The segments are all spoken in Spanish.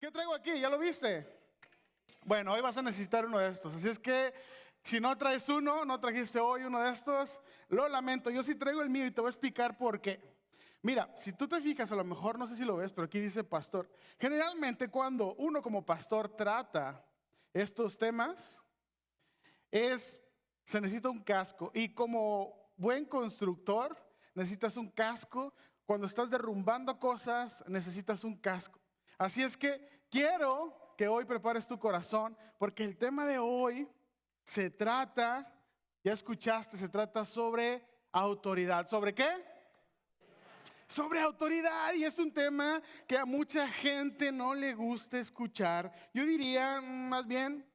¿Qué traigo aquí? ¿Ya lo viste? Bueno, hoy vas a necesitar uno de estos. Así es que si no traes uno, no trajiste hoy uno de estos, lo lamento. Yo sí traigo el mío y te voy a explicar por qué. Mira, si tú te fijas, a lo mejor no sé si lo ves, pero aquí dice pastor. Generalmente cuando uno como pastor trata estos temas, se necesita un casco. Y como buen constructor, necesitas un casco. Cuando estás derrumbando cosas, necesitas un casco. Así es que quiero que hoy prepares tu corazón, porque el tema de hoy se trata, ya escuchaste, se trata sobre autoridad. ¿Sobre qué? Sobre autoridad, y es un tema que a mucha gente no le gusta escuchar. Yo diría más bien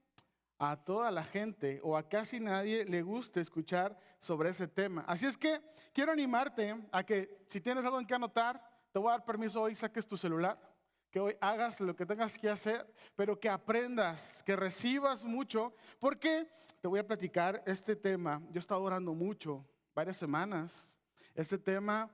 a toda la gente o a casi nadie le gusta escuchar sobre ese tema. Así es que quiero animarte a que si tienes algo en que anotar, te voy a dar permiso hoy, saques tu celular, que hoy hagas lo que tengas que hacer, pero que aprendas, que recibas mucho, porque te voy a platicar este tema. Yo he estado orando mucho, varias semanas. Este tema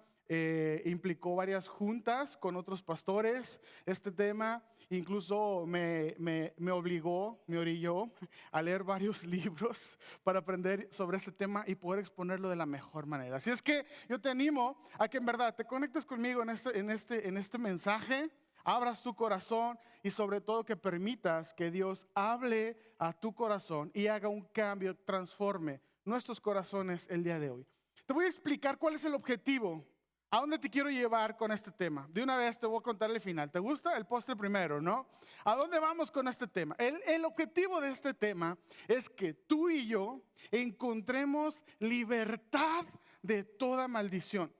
implicó varias juntas con otros pastores. Este tema incluso me orilló a leer varios libros para aprender sobre este tema y poder exponerlo de la mejor manera. Así es que yo te animo a que en verdad te conectes conmigo en este mensaje, abras tu corazón y sobre todo que permitas que Dios hable a tu corazón y haga un cambio, transforme nuestros corazones el día de hoy. Te voy a explicar cuál es el objetivo. ¿A dónde te quiero llevar con este tema? De una vez te voy a contar el final. ¿Te gusta? El postre primero, ¿no? ¿A dónde vamos con este tema? El objetivo de este tema es que tú y yo encontremos libertad de toda maldición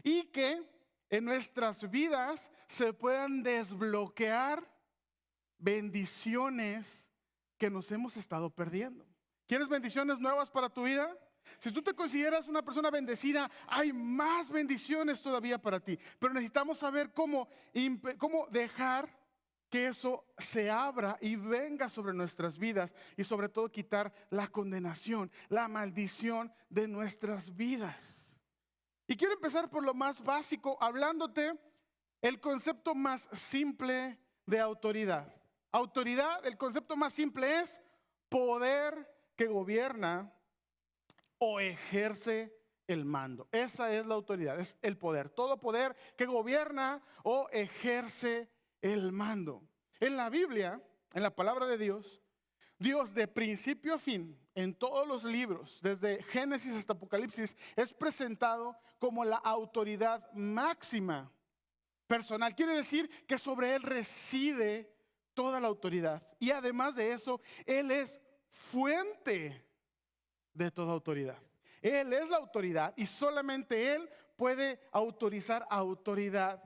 y que en nuestras vidas se puedan desbloquear bendiciones que nos hemos estado perdiendo. ¿Quieres bendiciones nuevas para tu vida? Si tú te consideras una persona bendecida, hay más bendiciones todavía para ti. Pero necesitamos saber cómo dejar que eso se abra y venga sobre nuestras vidas. Y sobre todo quitar la condenación, la maldición de nuestras vidas. Y quiero empezar por lo más básico, hablándote el concepto más simple de autoridad. Autoridad, el concepto más simple es poder que gobierna o ejerce el mando. Esa es la autoridad, es el poder. Todo poder que gobierna o ejerce el mando. En la Biblia, en la palabra de Dios, Dios de principio a fin, en todos los libros, desde Génesis hasta Apocalipsis, es presentado como la autoridad máxima personal. Quiere decir que sobre Él reside toda la autoridad. Y además de eso, Él es fuente de toda autoridad. Él es la autoridad y solamente Él puede autorizar autoridad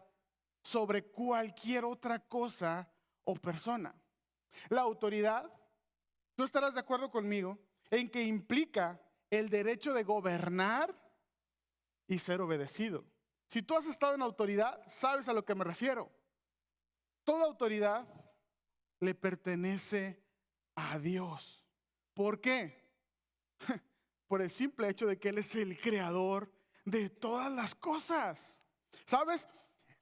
sobre cualquier otra cosa o persona. La autoridad, tú estarás de acuerdo conmigo en que implica el derecho de gobernar y ser obedecido. Si tú has estado en autoridad, sabes a lo que me refiero. Toda autoridad le pertenece a Dios. ¿Por qué? Por el simple hecho de que Él es el creador de todas las cosas. ¿Sabes?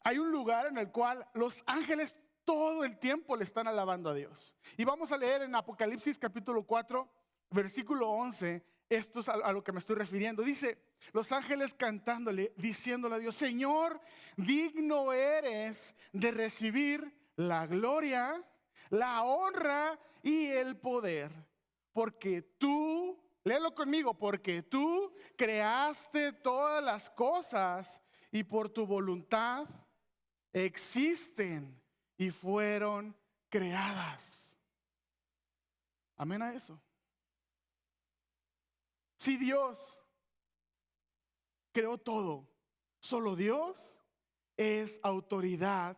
Hay un lugar en el cual los ángeles todo el tiempo le están alabando a Dios. Y vamos a leer en Apocalipsis capítulo 4, versículo 11. Esto es a lo que me estoy refiriendo. Dice, los ángeles cantándole, diciéndole a Dios: Señor, digno eres de recibir la gloria, la honra y el poder. Porque tú, léelo conmigo, porque tú creaste todas las cosas y por tu voluntad existen y fueron creadas. Amén a eso. Si Dios creó todo, solo Dios es autoridad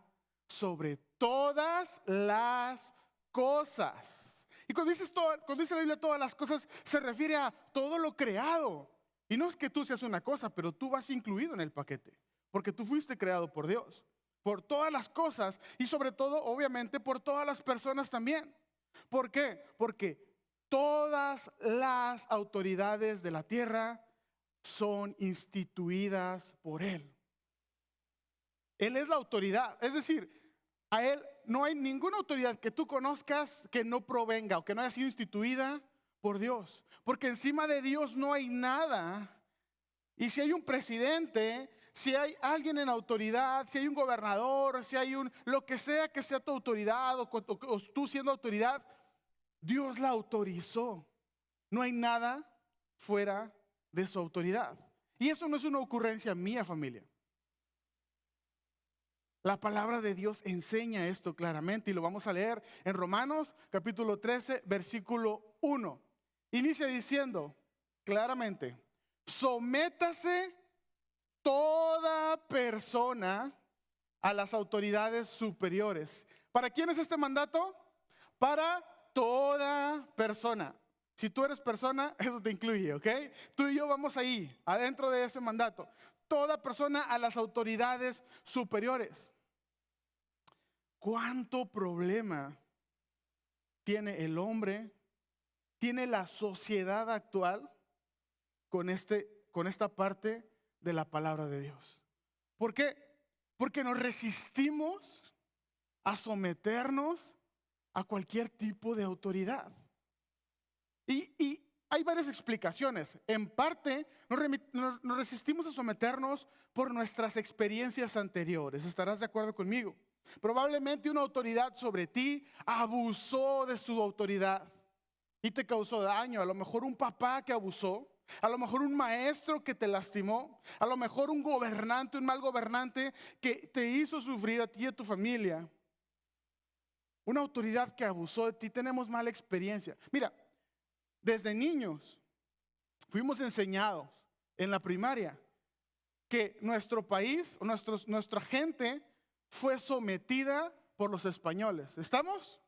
sobre todas las cosas. Y cuando dice la Biblia todas las cosas, se refiere a todo lo creado. Y no es que tú seas una cosa, pero tú vas incluido en el paquete, porque tú fuiste creado por Dios, por todas las cosas y sobre todo, obviamente, por todas las personas también. ¿Por qué? Porque todas las autoridades de la tierra son instituidas por Él. Él es la autoridad, es decir, a Él no hay ninguna autoridad que tú conozcas que no provenga o que no haya sido instituida por Dios. Porque encima de Dios no hay nada. Y si hay un presidente, si hay alguien en autoridad, si hay un gobernador, si hay lo que sea tu autoridad o tú siendo autoridad, Dios la autorizó. No hay nada fuera de su autoridad. Y eso no es una ocurrencia mía, familia. La palabra de Dios enseña esto claramente y lo vamos a leer en Romanos capítulo 13, versículo 1. Inicia diciendo claramente: sométase toda persona a las autoridades superiores. ¿Para quién es este mandato? Para toda persona. Si tú eres persona, eso te incluye, ¿ok? Tú y yo vamos ahí, adentro de ese mandato. Toda persona a las autoridades superiores. ¿Cuánto problema tiene el hombre, tiene la sociedad actual con esta parte de la palabra de Dios? ¿Por qué? Porque nos resistimos a someternos a cualquier tipo de autoridad. Y hay varias explicaciones. En parte, nos resistimos a someternos por nuestras experiencias anteriores. ¿Estarás de acuerdo conmigo? Probablemente una autoridad sobre ti abusó de su autoridad y te causó daño. A lo mejor un papá que abusó, a lo mejor un maestro que te lastimó, a lo mejor un gobernante, un mal gobernante que te hizo sufrir a ti y a tu familia. Una autoridad que abusó de ti. Tenemos mala experiencia. Mira, desde niños fuimos enseñados en la primaria que nuestro país, nuestra gente fue sometida por los españoles. ¿Estamos?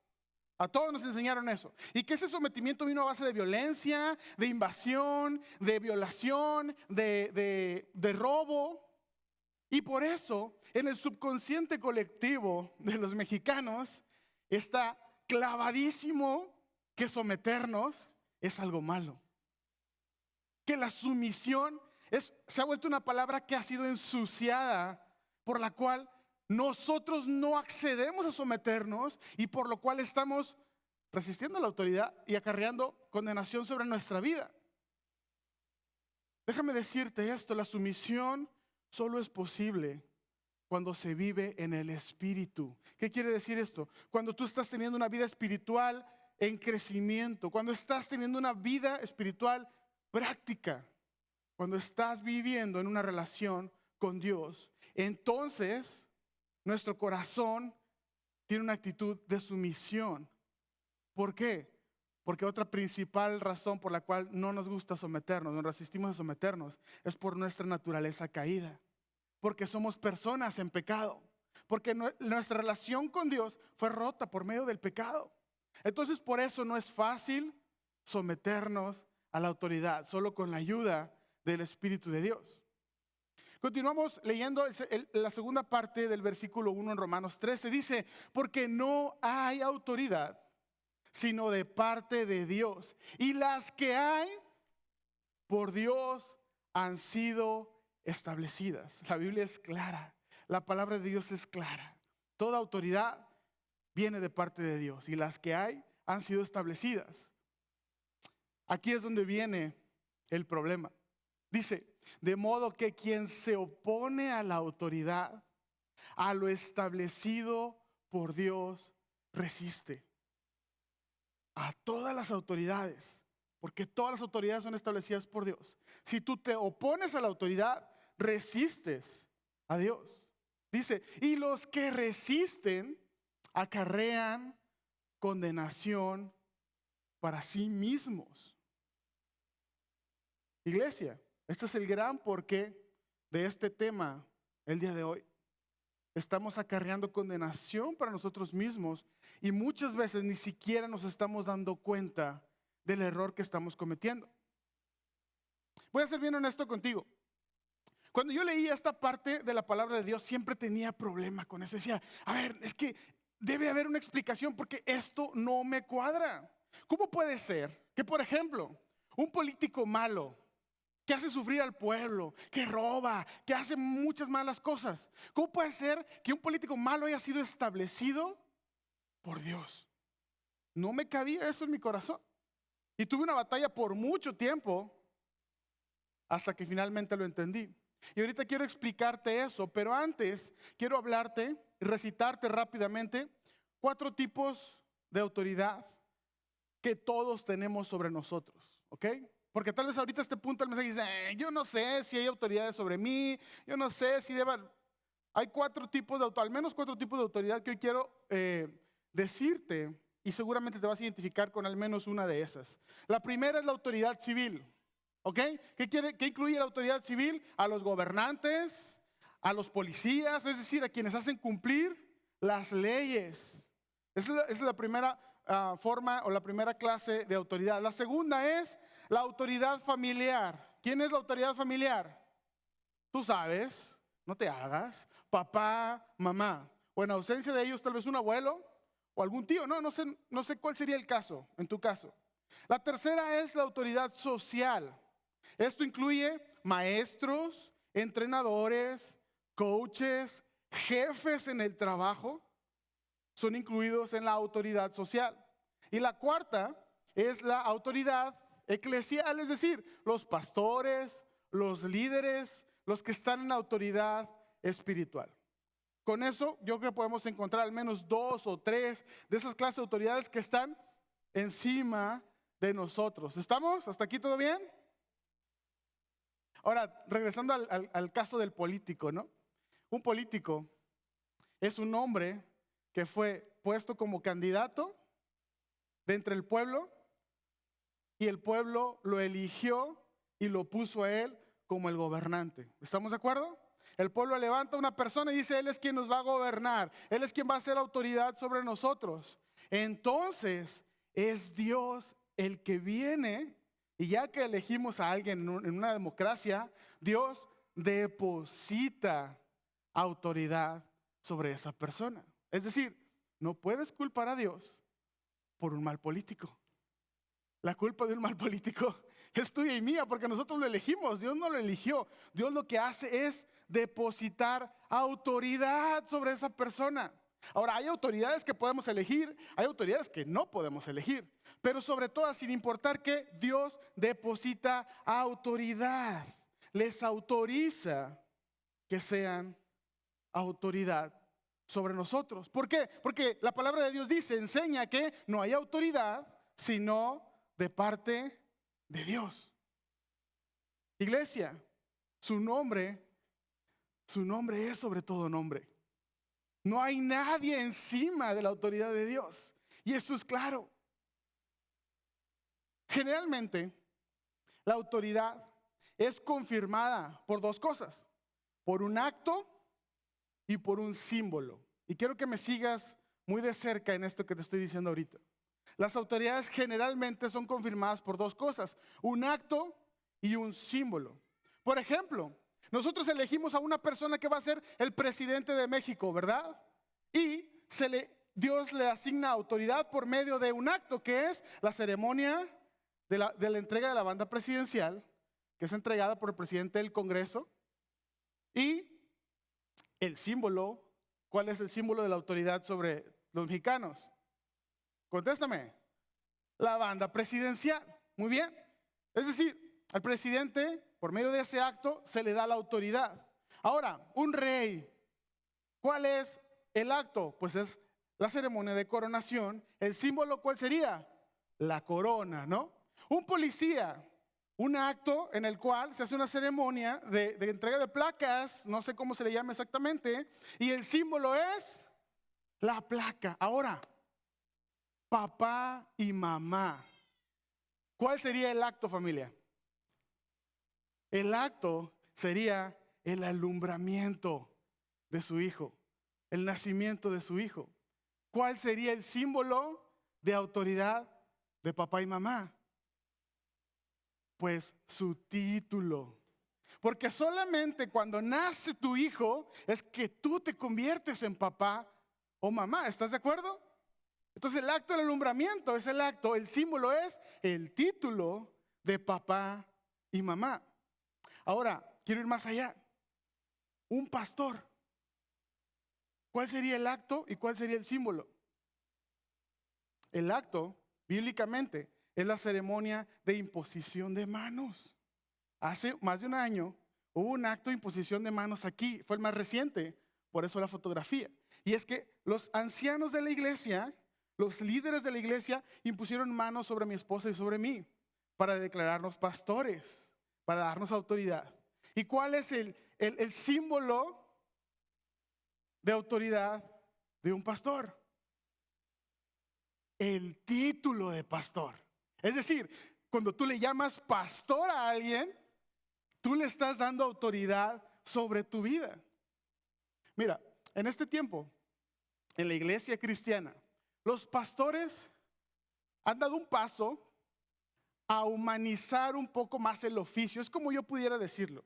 A todos nos enseñaron eso. Y que ese sometimiento vino a base de violencia, de invasión, de violación, de robo. Y por eso en el subconsciente colectivo de los mexicanos está clavadísimo que someternos es algo malo. Que la sumisión se ha vuelto una palabra que ha sido ensuciada, por la cual nosotros no accedemos a someternos y por lo cual estamos resistiendo a la autoridad y acarreando condenación sobre nuestra vida. Déjame decirte esto: la sumisión solo es posible cuando se vive en el Espíritu. ¿Qué quiere decir esto? Cuando tú estás teniendo una vida espiritual en crecimiento, cuando estás teniendo una vida espiritual práctica, cuando estás viviendo en una relación con Dios, entonces nuestro corazón tiene una actitud de sumisión. ¿Por qué? Porque otra principal razón por la cual no nos gusta someternos, nos resistimos a someternos, es por nuestra naturaleza caída. Porque somos personas en pecado. Porque nuestra relación con Dios fue rota por medio del pecado. Entonces por eso no es fácil someternos a la autoridad, solo con la ayuda del Espíritu de Dios. Continuamos leyendo la segunda parte del versículo 1 en Romanos 13. Dice: porque no hay autoridad sino de parte de Dios. Y las que hay por Dios han sido establecidas. La Biblia es clara. La palabra de Dios es clara. Toda autoridad viene de parte de Dios y las que hay han sido establecidas. Aquí es donde viene el problema. Dice: de modo que quien se opone a la autoridad, a lo establecido por Dios, resiste. A todas las autoridades, porque todas las autoridades son establecidas por Dios. Si tú te opones a la autoridad, resistes a Dios. Dice: y los que resisten acarrean condenación para sí mismos. Iglesia, este es el gran porqué de este tema el día de hoy. Estamos acarreando condenación para nosotros mismos y muchas veces ni siquiera nos estamos dando cuenta del error que estamos cometiendo. Voy a ser bien honesto contigo. Cuando yo leía esta parte de la palabra de Dios, siempre tenía problema con eso. Decía: a ver, es que debe haber una explicación porque esto no me cuadra. ¿Cómo puede ser que, por ejemplo, un político malo que hace sufrir al pueblo, que roba, que hace muchas malas cosas, cómo puede ser que un político malo haya sido establecido por Dios. No me cabía eso en mi corazón. Y tuve una batalla por mucho tiempo hasta que finalmente lo entendí. Y ahorita quiero explicarte eso, pero antes quiero hablarte y recitarte rápidamente 4 tipos de autoridad que todos tenemos sobre nosotros, ¿ok? Porque tal vez ahorita a este punto el mensaje dice, yo no sé si hay autoridades sobre mí, yo no sé si deba... Hay 4 tipos de autoridad, al menos 4 tipos de autoridad que hoy quiero decirte, y seguramente te vas a identificar con al menos una de esas. La primera es la autoridad civil, ¿ok? ¿Qué incluye la autoridad civil? A los gobernantes, a los policías, es decir, a quienes hacen cumplir las leyes. Esa es la primera forma o la primera clase de autoridad. La segunda es la autoridad familiar. ¿Quién es la autoridad familiar? Tú sabes, no te hagas. Papá, mamá. O en ausencia de ellos, tal vez un abuelo o algún tío. No sé cuál sería el caso, en tu caso. La tercera es la autoridad social. Esto incluye maestros, entrenadores, coaches, jefes en el trabajo. Son incluidos en la autoridad social. Y la cuarta es la autoridad eclesial, es decir, los pastores, los líderes, los que están en la autoridad espiritual. Con eso yo creo que podemos encontrar al menos 2 o 3 de esas clases de autoridades que están encima de nosotros. ¿Estamos? ¿Hasta aquí todo bien? Ahora, regresando al caso del político, ¿no? Un político es un hombre que fue puesto como candidato de entre el pueblo y el pueblo lo eligió y lo puso a él como el gobernante. ¿Estamos de acuerdo? El pueblo levanta a una persona y dice, él es quien nos va a gobernar, él es quien va a ser autoridad sobre nosotros. Entonces es Dios el que viene, y ya que elegimos a alguien en una democracia, Dios deposita autoridad sobre esa persona. Es decir, no puedes culpar a Dios por un mal político. La culpa de un mal político es tuya y mía porque nosotros lo elegimos. Dios no lo eligió. Dios lo que hace es depositar autoridad sobre esa persona. Ahora, hay autoridades que podemos elegir, hay autoridades que no podemos elegir. Pero sobre todo, sin importar que Dios deposita autoridad, les autoriza que sean autoridad sobre nosotros. ¿Por qué? Porque la palabra de Dios dice, enseña que no hay autoridad sino de parte de Dios. Iglesia, su nombre es sobre todo nombre. No hay nadie encima de la autoridad de Dios. Y eso es claro. Generalmente, la autoridad es confirmada por 2 cosas. Por un acto y por un símbolo. Y quiero que me sigas muy de cerca en esto que te estoy diciendo ahorita. Las autoridades generalmente son confirmadas por 2 cosas, un acto y un símbolo. Por ejemplo, nosotros elegimos a una persona que va a ser el presidente de México, ¿verdad? Y Dios le asigna autoridad por medio de un acto que es la ceremonia de la entrega de la banda presidencial, que es entregada por el presidente del Congreso, y el símbolo. ¿Cuál es el símbolo de la autoridad sobre los mexicanos? Contéstame. La banda presidencial. Muy bien. Es decir, al presidente, por medio de ese acto, se le da la autoridad. Ahora, un rey, ¿cuál es el acto? Pues es la ceremonia de coronación. ¿El símbolo cuál sería? La corona, ¿no? Un policía, un acto en el cual se hace una ceremonia de entrega de placas, no sé cómo se le llama exactamente, y el símbolo es la placa. Ahora, papá y mamá, ¿cuál sería el acto, familia? El acto sería el alumbramiento de su hijo, el nacimiento de su hijo. ¿Cuál sería el símbolo de autoridad de papá y mamá? Pues su título. Porque solamente cuando nace tu hijo es que tú te conviertes en papá o mamá. ¿Estás de acuerdo? Entonces el acto del alumbramiento es el acto, el símbolo es el título de papá y mamá. Ahora, quiero ir más allá. Un pastor. ¿Cuál sería el acto y cuál sería el símbolo? el acto, bíblicamente, es la ceremonia de imposición de manos. Hace más de un año hubo un acto de imposición de manos aquí, fue el más reciente, por eso la fotografía. Y es que los ancianos de la iglesia, los líderes de la iglesia, impusieron manos sobre mi esposa y sobre mí para declararnos pastores, para darnos autoridad. ¿Y cuál es el símbolo de autoridad de un pastor? El título de pastor. Es decir, cuando tú le llamas pastor a alguien, tú le estás dando autoridad sobre tu vida. Mira, en este tiempo, en la iglesia cristiana, los pastores han dado un paso a humanizar un poco más el oficio. Es como yo pudiera decirlo.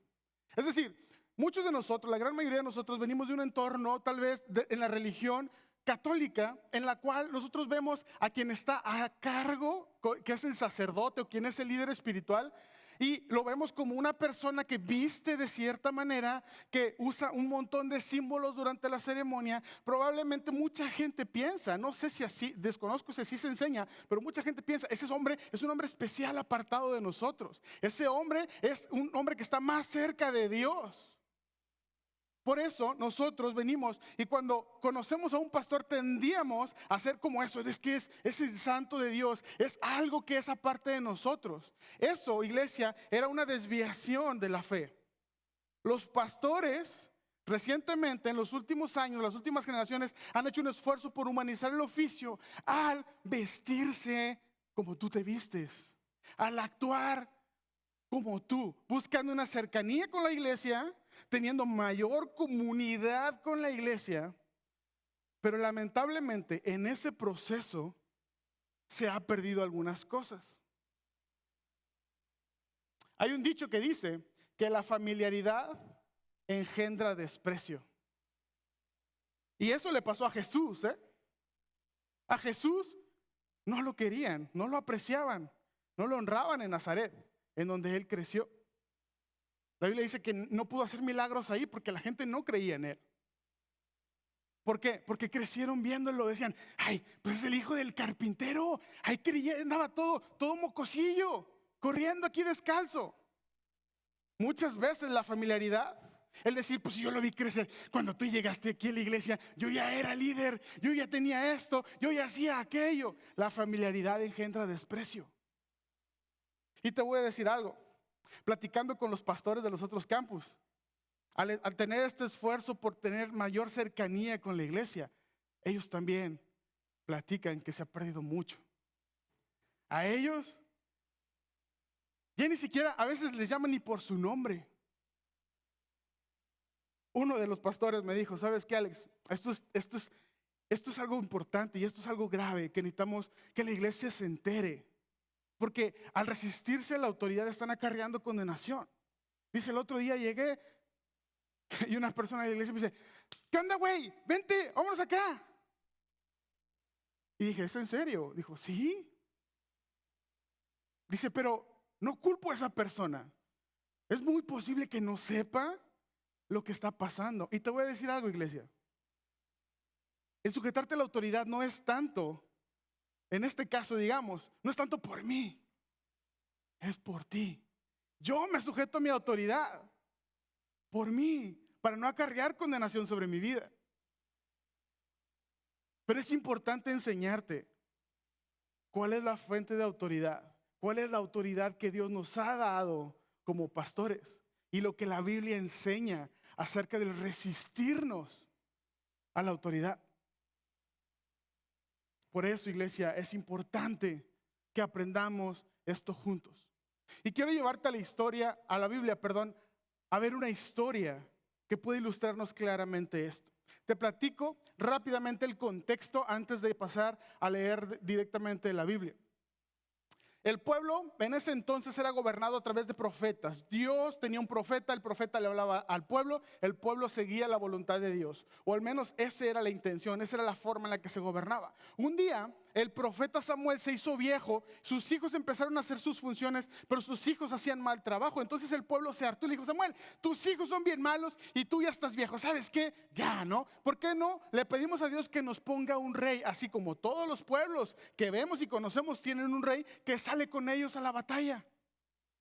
Es decir, muchos de nosotros, la gran mayoría de nosotros, venimos de un entorno, tal vez en la religión católica, en la cual nosotros vemos a quien está a cargo, que es el sacerdote o quien es el líder espiritual, y lo vemos como una persona que viste de cierta manera, que usa un montón de símbolos durante la ceremonia. Probablemente mucha gente piensa, no sé si así, desconozco si así se enseña, pero mucha gente piensa, ese hombre es un hombre especial apartado de nosotros. Ese hombre es un hombre que está más cerca de Dios. Por eso nosotros venimos y cuando conocemos a un pastor tendíamos a hacer como eso. Es que es el santo de Dios, es algo que es aparte de nosotros. Eso, iglesia, era una desviación de la fe. Los pastores recientemente, en los últimos años, las últimas generaciones, han hecho un esfuerzo por humanizar el oficio al vestirse como tú te vistes, al actuar como tú, buscando una cercanía con la iglesia, teniendo mayor comunidad con la iglesia, pero lamentablemente en ese proceso se ha perdido algunas cosas. Hay un dicho que dice que la familiaridad engendra desprecio. Y eso le pasó a Jesús, ¿eh? A Jesús no lo querían, no lo apreciaban, no lo honraban en Nazaret, en donde él creció. La Biblia dice que no pudo hacer milagros ahí porque la gente no creía en él. ¿Por qué? Porque crecieron viéndolo, decían, ay, pues es el hijo del carpintero. Ahí creía, andaba todo mocosillo, corriendo aquí descalzo. Muchas veces la familiaridad, el decir, pues yo lo vi crecer. Cuando tú llegaste aquí a la iglesia, yo ya era líder, yo ya tenía esto, yo ya hacía aquello. La familiaridad engendra desprecio. Y te voy a decir algo. Platicando con los pastores de los otros campus, al tener este esfuerzo por tener mayor cercanía con la iglesia, ellos también platican que se ha perdido mucho. A ellos ya ni siquiera a veces les llaman ni por su nombre. Uno de los pastores me dijo, ¿sabes qué, Alex? Esto es algo importante y esto es algo grave que necesitamos que la iglesia se entere. Porque al resistirse a la autoridad están acarreando condenación. Dice, el otro día llegué y una persona de la iglesia me dice, ¿qué onda, güey? Vente, vámonos acá. Y dije, ¿es en serio? Dijo, sí. Dice, pero no culpo a esa persona. Es muy posible que no sepa lo que está pasando. Y te voy a decir algo, iglesia. El sujetarte a la autoridad no es tanto, en este caso, digamos, no es tanto por mí, es por ti. Yo me sujeto a mi autoridad por mí, para no acarrear condenación sobre mi vida. Pero es importante enseñarte cuál es la fuente de autoridad, cuál es la autoridad que Dios nos ha dado como pastores y lo que la Biblia enseña acerca del resistirnos a la autoridad. Por eso, iglesia, es importante que aprendamos esto juntos. Y quiero llevarte a la Biblia, a ver una historia que puede ilustrarnos claramente esto. Te platico rápidamente el contexto antes de pasar a leer directamente la Biblia. El pueblo en ese entonces era gobernado a través de profetas. Dios tenía un profeta, el profeta le hablaba al pueblo, el pueblo seguía la voluntad de Dios. O al menos esa era la intención, esa era la forma en la que se gobernaba. Un día el profeta Samuel se hizo viejo, sus hijos empezaron a hacer sus funciones, pero sus hijos hacían mal trabajo. Entonces el pueblo se hartó y le dijo: Samuel, tus hijos son bien malos y tú ya estás viejo. ¿Sabes qué? Ya, ¿no? ¿Por qué no? Le pedimos a Dios que nos ponga un rey, así como todos los pueblos que vemos y conocemos tienen un rey que sale con ellos a la batalla.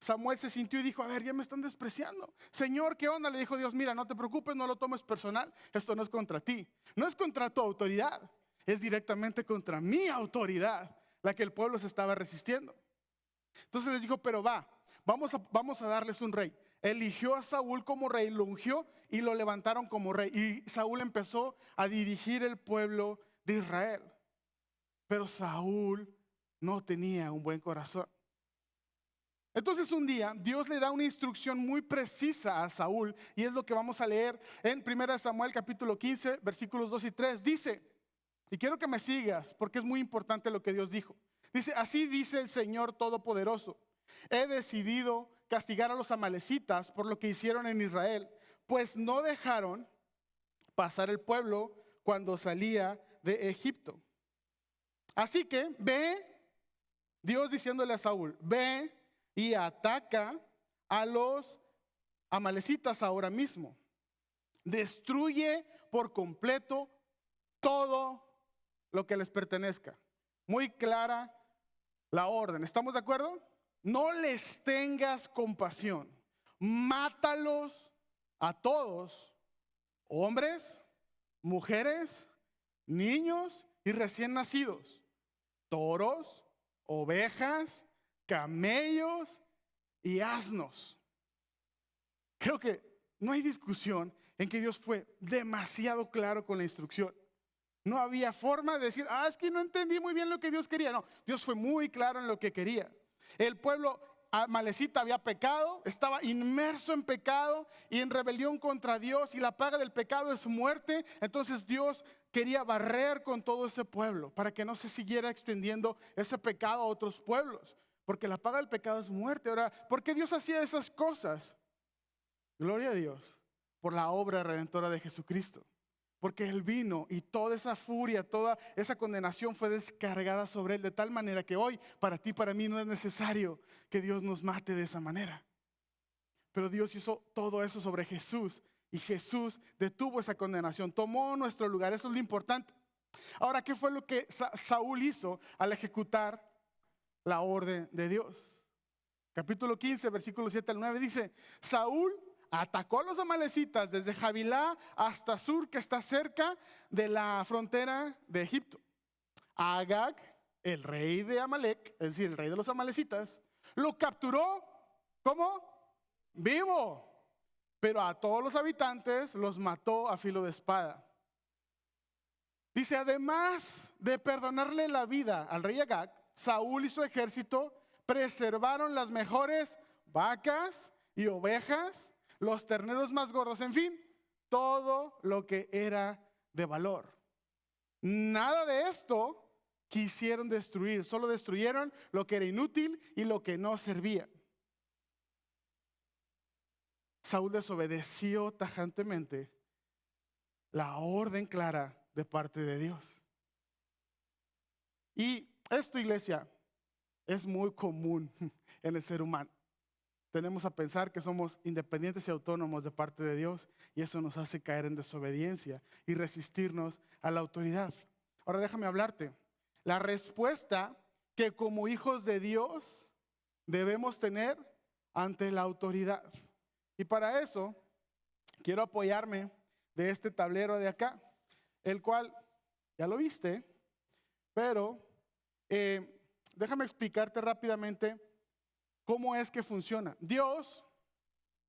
Samuel se sintió y dijo: a ver, ya me están despreciando. Señor, ¿qué onda? Le dijo Dios: mira, no te preocupes, no lo tomes personal. Esto no es contra ti, no es contra tu autoridad, es directamente contra mi autoridad, la que el pueblo se estaba resistiendo. Entonces les dijo: pero vamos a darles un rey. Eligió a Saúl como rey, lo ungió y lo levantaron como rey. Y Saúl empezó a dirigir el pueblo de Israel. Pero Saúl no tenía un buen corazón. Entonces un día Dios le da una instrucción muy precisa a Saúl, y es lo que vamos a leer en 1 Samuel capítulo 15 versículos 2 y 3. Dice, y quiero que me sigas porque es muy importante lo que Dios dijo. Dice: así dice el Señor Todopoderoso: he decidido castigar a los amalecitas por lo que hicieron en Israel, pues no dejaron pasar el pueblo cuando salía de Egipto. Así que ve, Dios diciéndole a Saúl: ve y ataca a los amalecitas ahora mismo. Destruye por completo todo lo que les pertenezca. Muy clara la orden. ¿Estamos de acuerdo? No les tengas compasión. Mátalos a todos, hombres, mujeres, niños y recién nacidos, toros, ovejas, camellos y asnos. Creo que no hay discusión en que Dios fue demasiado claro con la instrucción. No había forma de decir: es que no entendí muy bien lo que Dios quería. No, Dios fue muy claro en lo que quería. El pueblo amalecita había pecado, estaba inmerso en pecado y en rebelión contra Dios, y la paga del pecado es muerte. Entonces Dios quería barrer con todo ese pueblo para que no se siguiera extendiendo ese pecado a otros pueblos, porque la paga del pecado es muerte. Ahora, ¿por qué Dios hacía esas cosas? Gloria a Dios por la obra redentora de Jesucristo. Porque Él vino y toda esa furia, toda esa condenación fue descargada sobre Él, de tal manera que hoy para ti, para mí, no es necesario que Dios nos mate de esa manera. Pero Dios hizo todo eso sobre Jesús, y Jesús detuvo esa condenación, tomó nuestro lugar. Eso es lo importante. Ahora, ¿qué fue lo que Saúl hizo al ejecutar la orden de Dios? Capítulo 15, versículo 7 al 9 dice: Saúl atacó a los amalecitas desde Javilá hasta Sur, que está cerca de la frontera de Egipto. A Agag, el rey de Amalec, es decir, el rey de los amalecitas, lo capturó como vivo, pero a todos los habitantes los mató a filo de espada. Dice: además de perdonarle la vida al rey Agag, Saúl y su ejército preservaron las mejores vacas y ovejas, los terneros más gordos, en fin, todo lo que era de valor. Nada de esto quisieron destruir, solo destruyeron lo que era inútil y lo que no servía. Saúl desobedeció tajantemente la orden clara de parte de Dios. Y esto, iglesia, es muy común en el ser humano. Tenemos a pensar que somos independientes y autónomos de parte de Dios, y eso nos hace caer en desobediencia y resistirnos a la autoridad. Ahora déjame hablarte. La respuesta que como hijos de Dios debemos tener ante la autoridad. Y para eso quiero apoyarme de este tablero de acá, el cual ya lo viste, pero déjame explicarte rápidamente cómo es que funciona Dios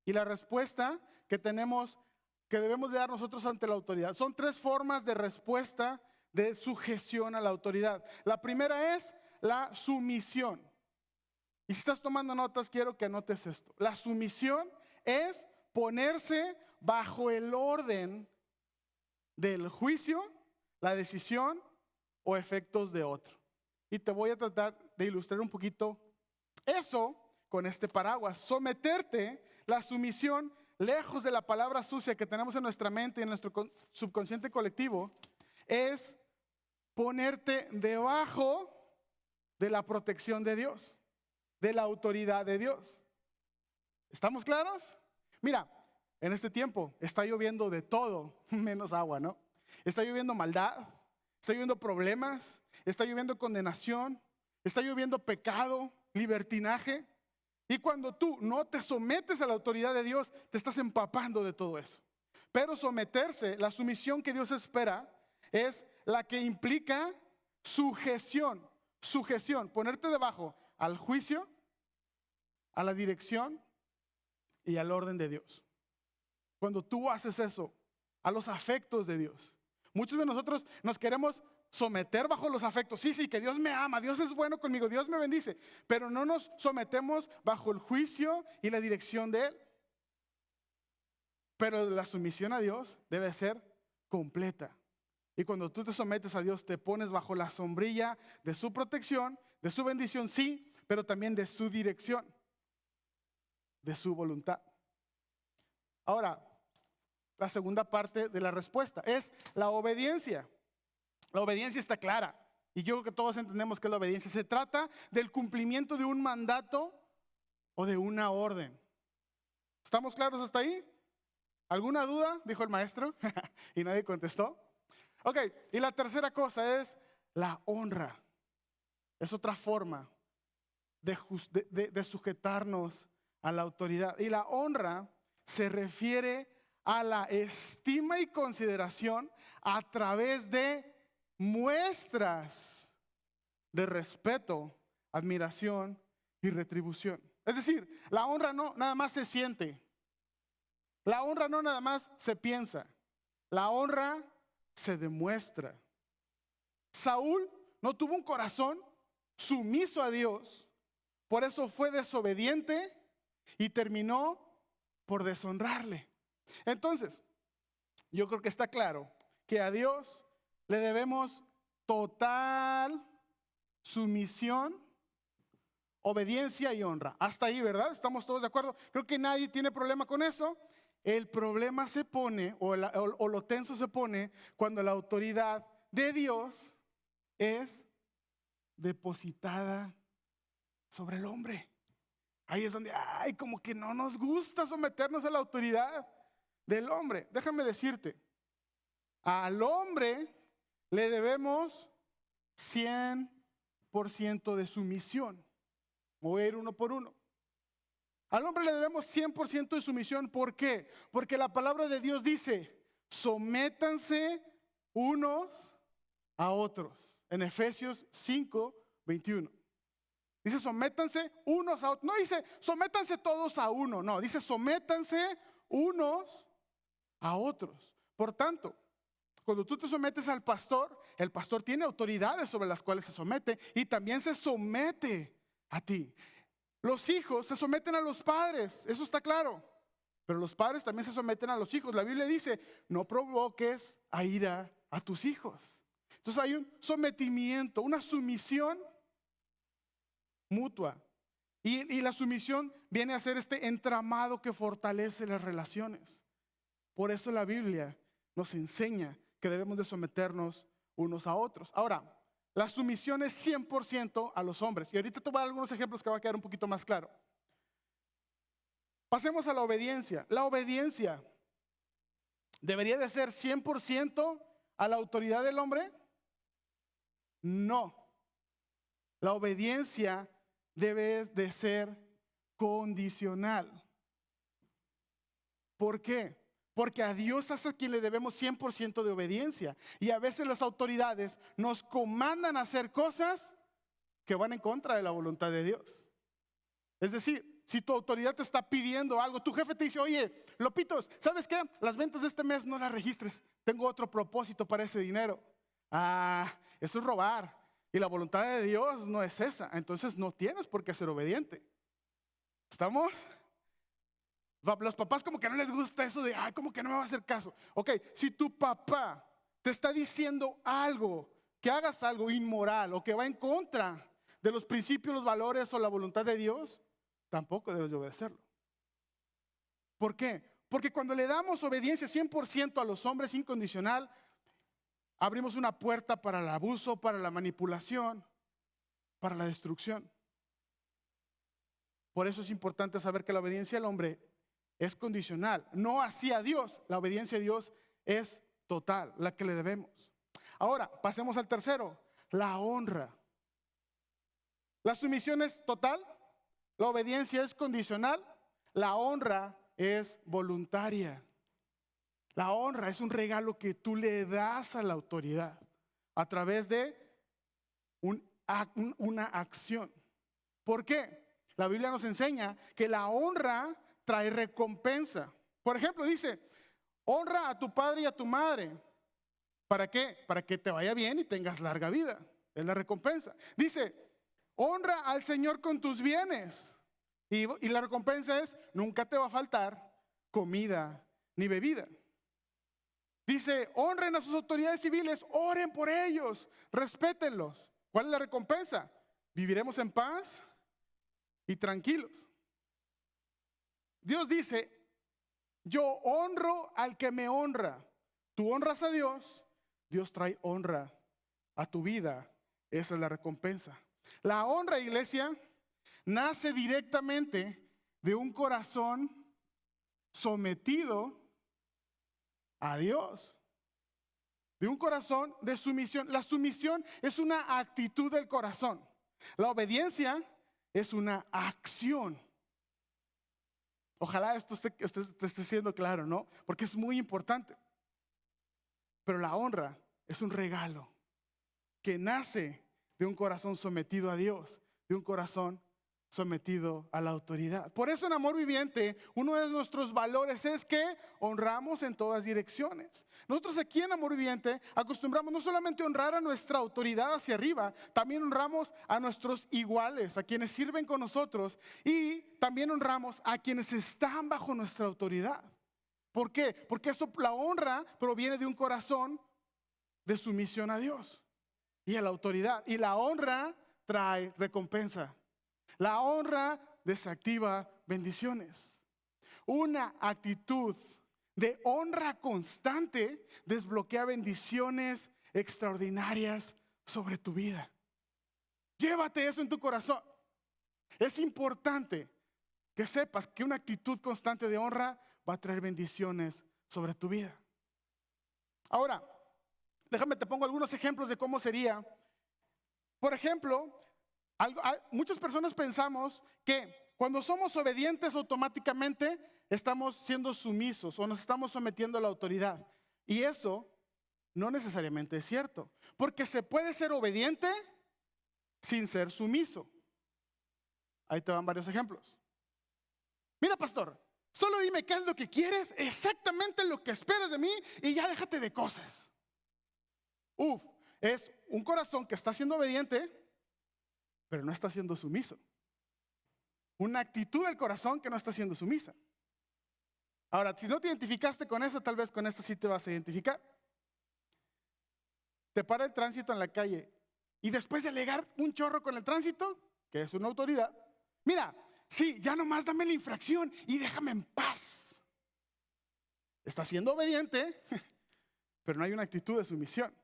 y la respuesta que tenemos, que debemos de dar nosotros ante la autoridad. Son tres formas de respuesta de sujeción a la autoridad. La primera es la sumisión. Y si estás tomando notas, quiero que anotes esto. La sumisión es ponerse bajo el orden del juicio, la decisión o efectos de otro. Y te voy a tratar de ilustrar un poquito eso con este paraguas. Someterte, la sumisión, lejos de la palabra sucia que tenemos en nuestra mente y en nuestro subconsciente colectivo, es ponerte debajo de la protección de Dios, de la autoridad de Dios. ¿Estamos claros? Mira, en este tiempo está lloviendo de todo, menos agua, ¿no? Está lloviendo maldad, está lloviendo problemas, está lloviendo condenación, está lloviendo pecado, libertinaje. Y cuando tú no te sometes a la autoridad de Dios, te estás empapando de todo eso. Pero someterse, la sumisión que Dios espera, es la que implica sujeción, ponerte debajo al juicio, a la dirección y al orden de Dios. Cuando tú haces eso, a los afectos de Dios. Muchos de nosotros nos queremos someter bajo los afectos. Sí, que Dios me ama, Dios es bueno conmigo, Dios me bendice. Pero no nos sometemos bajo el juicio y la dirección de Él. Pero la sumisión a Dios debe ser completa. Y cuando tú te sometes a Dios, te pones bajo la sombrilla de su protección, de su bendición, sí, pero también de su dirección, de su voluntad. Ahora, la segunda parte de la respuesta es la obediencia. La obediencia está clara. Y yo creo que todos entendemos que la obediencia se trata del cumplimiento de un mandato o de una orden. ¿Estamos claros hasta ahí? ¿Alguna duda? Dijo el maestro y nadie contestó. Ok, y la tercera cosa es la honra. Es otra forma de sujetarnos a la autoridad. Y la honra se refiere a la estima y consideración a través de muestras de respeto, admiración y retribución. Es decir, la honra no nada más se siente. La honra no nada más se piensa. La honra se demuestra. Saúl no tuvo un corazón sumiso a Dios, por eso fue desobediente y terminó por deshonrarle. Entonces, yo creo que está claro que a Dios le debemos total sumisión, obediencia y honra. Hasta ahí, ¿verdad? ¿Estamos todos de acuerdo? Creo que nadie tiene problema con eso. El problema se pone, o lo tenso se pone, cuando la autoridad de Dios es depositada sobre el hombre. Ahí es donde, como que no nos gusta someternos a la autoridad del hombre. Déjame decirte, al hombre le debemos 100% de sumisión. Voy a ir uno por uno. Al hombre le debemos 100% de sumisión. ¿Por qué? Porque la palabra de Dios dice, sométanse unos a otros. En Efesios 5:21. Dice, sométanse unos a otros. No dice, sométanse todos a uno. No, dice, sométanse unos a otros. Por tanto, cuando tú te sometes al pastor, el pastor tiene autoridades sobre las cuales se somete y también se somete a ti. Los hijos se someten a los padres, eso está claro. Pero los padres también se someten a los hijos. La Biblia dice, no provoques a ira a tus hijos. Entonces hay un sometimiento, una sumisión mutua. Y la sumisión viene a ser este entramado que fortalece las relaciones. Por eso la Biblia nos enseña que debemos de someternos unos a otros. Ahora, la sumisión es 100% a los hombres. Y ahorita te voy a dar algunos ejemplos que va a quedar un poquito más claro. Pasemos a la obediencia. La obediencia debería de ser 100% a la autoridad del hombre. No. La obediencia debe de ser condicional. ¿Por qué? Porque a Dios es a quien le debemos 100% de obediencia. Y a veces las autoridades nos comandan a hacer cosas que van en contra de la voluntad de Dios. Es decir, si tu autoridad te está pidiendo algo, tu jefe te dice, oye, Lopitos, ¿sabes qué? Las ventas de este mes no las registres. Tengo otro propósito para ese dinero. Eso es robar. Y la voluntad de Dios no es esa. Entonces no tienes por qué ser obediente. ¿Estamos? Los papás como que no les gusta eso de, como que no me va a hacer caso. Ok, si tu papá te está diciendo algo, que hagas algo inmoral o que va en contra de los principios, los valores o la voluntad de Dios, tampoco debes de obedecerlo. ¿Por qué? Porque cuando le damos obediencia 100% a los hombres incondicional, abrimos una puerta para el abuso, para la manipulación, para la destrucción. Por eso es importante saber que la obediencia al hombre es condicional, no hacia Dios. La obediencia a Dios es total, la que le debemos. Ahora, pasemos al tercero, la honra. La sumisión es total, la obediencia es condicional, la honra es voluntaria. La honra es un regalo que tú le das a la autoridad a través de una acción. ¿Por qué? La Biblia nos enseña que la honra trae recompensa. Por ejemplo, dice, honra a tu padre y a tu madre. ¿Para qué? Para que te vaya bien y tengas larga vida. Es la recompensa. Dice, honra al Señor con tus bienes. Y la recompensa es, nunca te va a faltar comida ni bebida. Dice, honren a sus autoridades civiles, oren por ellos, respétenlos. ¿Cuál es la recompensa? Viviremos en paz y tranquilos. Dios dice, yo honro al que me honra. Tú honras a Dios, Dios trae honra a tu vida. Esa es la recompensa. La honra, iglesia, nace directamente de un corazón sometido a Dios. De un corazón de sumisión. La sumisión es una actitud del corazón. La obediencia es una acción. Ojalá esto te esté siendo claro, ¿no? Porque es muy importante. Pero la honra es un regalo que nace de un corazón sometido a Dios, de un corazón sometido a la autoridad. Por eso en Amor Viviente, uno de nuestros valores es que honramos en todas direcciones. Nosotros aquí en Amor Viviente acostumbramos no solamente a honrar a nuestra autoridad hacia arriba, también honramos a nuestros iguales, a quienes sirven con nosotros, y también honramos a quienes están bajo nuestra autoridad. ¿Por qué? Porque la honra proviene de un corazón de sumisión a Dios y a la autoridad. Y la honra trae recompensa. La honra desactiva bendiciones. Una actitud de honra constante desbloquea bendiciones extraordinarias sobre tu vida. Llévate eso en tu corazón. Es importante que sepas que una actitud constante de honra va a traer bendiciones sobre tu vida. Ahora, te pongo algunos ejemplos de cómo sería. Por ejemplo, muchas personas pensamos que cuando somos obedientes automáticamente estamos siendo sumisos o nos estamos sometiendo a la autoridad. Y eso no necesariamente es cierto, porque se puede ser obediente sin ser sumiso. Ahí te van varios ejemplos. Mira, pastor, solo dime qué es lo que quieres, exactamente lo que esperas de mí y ya déjate de cosas. Es un corazón que está siendo obediente, pero no está siendo sumiso. Una actitud del corazón que no está siendo sumisa. Ahora, si no te identificaste con eso, tal vez con esta sí te vas a identificar. Te para el tránsito en la calle y después de alegar un chorro con el tránsito, que es una autoridad, mira, sí, ya nomás dame la infracción y déjame en paz. Está siendo obediente, pero no hay una actitud de sumisión.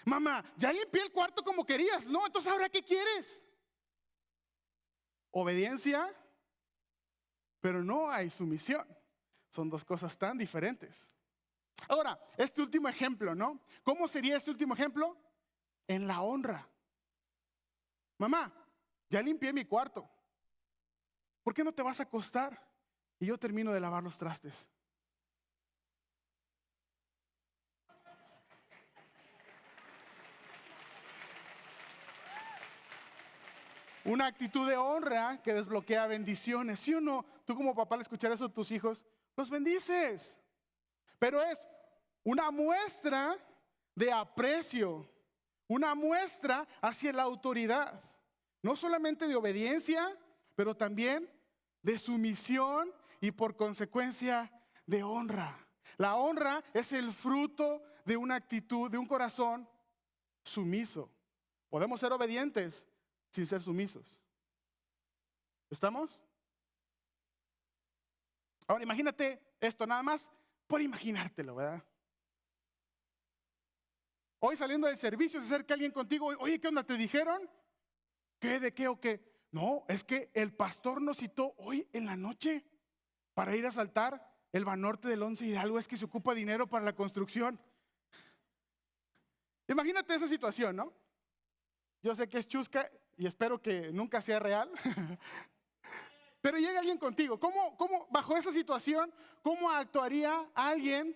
Mamá, ya limpié el cuarto como querías, ¿no? Entonces, ¿ahora qué quieres? Obediencia, pero no hay sumisión. Son dos cosas tan diferentes. Ahora, este último ejemplo, ¿no? ¿Cómo sería este último ejemplo? En la honra. Mamá, ya limpié mi cuarto. ¿Por qué no te vas a acostar? Y yo termino de lavar los trastes. Una actitud de honra que desbloquea bendiciones. ¿Sí o no? Tú como papá al escuchar eso a tus hijos, los bendices. Pero es una muestra de aprecio, una muestra hacia la autoridad. No solamente de obediencia, pero también de sumisión y por consecuencia de honra. La honra es el fruto de una actitud, de un corazón sumiso. Podemos ser obedientes sin ser sumisos. ¿Estamos? Ahora imagínate esto, nada más por imaginártelo, ¿verdad? Hoy saliendo del servicio se acerca alguien contigo, oye, ¿qué onda? ¿Te dijeron? ¿Qué? ¿De qué o qué? No, es que el pastor nos citó hoy en la noche para ir a asaltar el Banorte del 11 Hidalgo. Es que se ocupa dinero para la construcción. Imagínate esa situación, ¿no? Yo sé que es chusca y espero que nunca sea real. Pero llega alguien contigo. ¿Cómo bajo esa situación, cómo actuaría alguien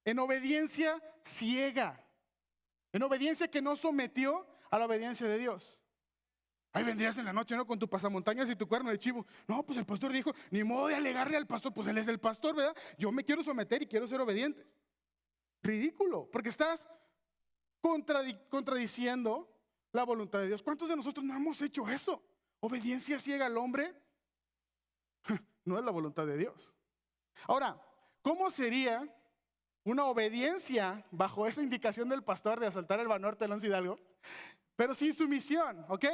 en obediencia ciega? En obediencia que no sometió a la obediencia de Dios. Ahí vendrías en la noche, ¿no? Con tu pasamontañas y tu cuerno de chivo. No, pues el pastor dijo, ni modo de alegarle al pastor, pues él es el pastor, ¿verdad? Yo me quiero someter y quiero ser obediente. Ridículo, porque estás contradiciendo la voluntad de Dios. ¿Cuántos de nosotros no hemos hecho eso? Obediencia ciega al hombre no es la voluntad de Dios. Ahora, ¿cómo sería una obediencia bajo esa indicación del pastor de asaltar el Banorte del 11 Hidalgo, pero sin sumisión, ¿ok?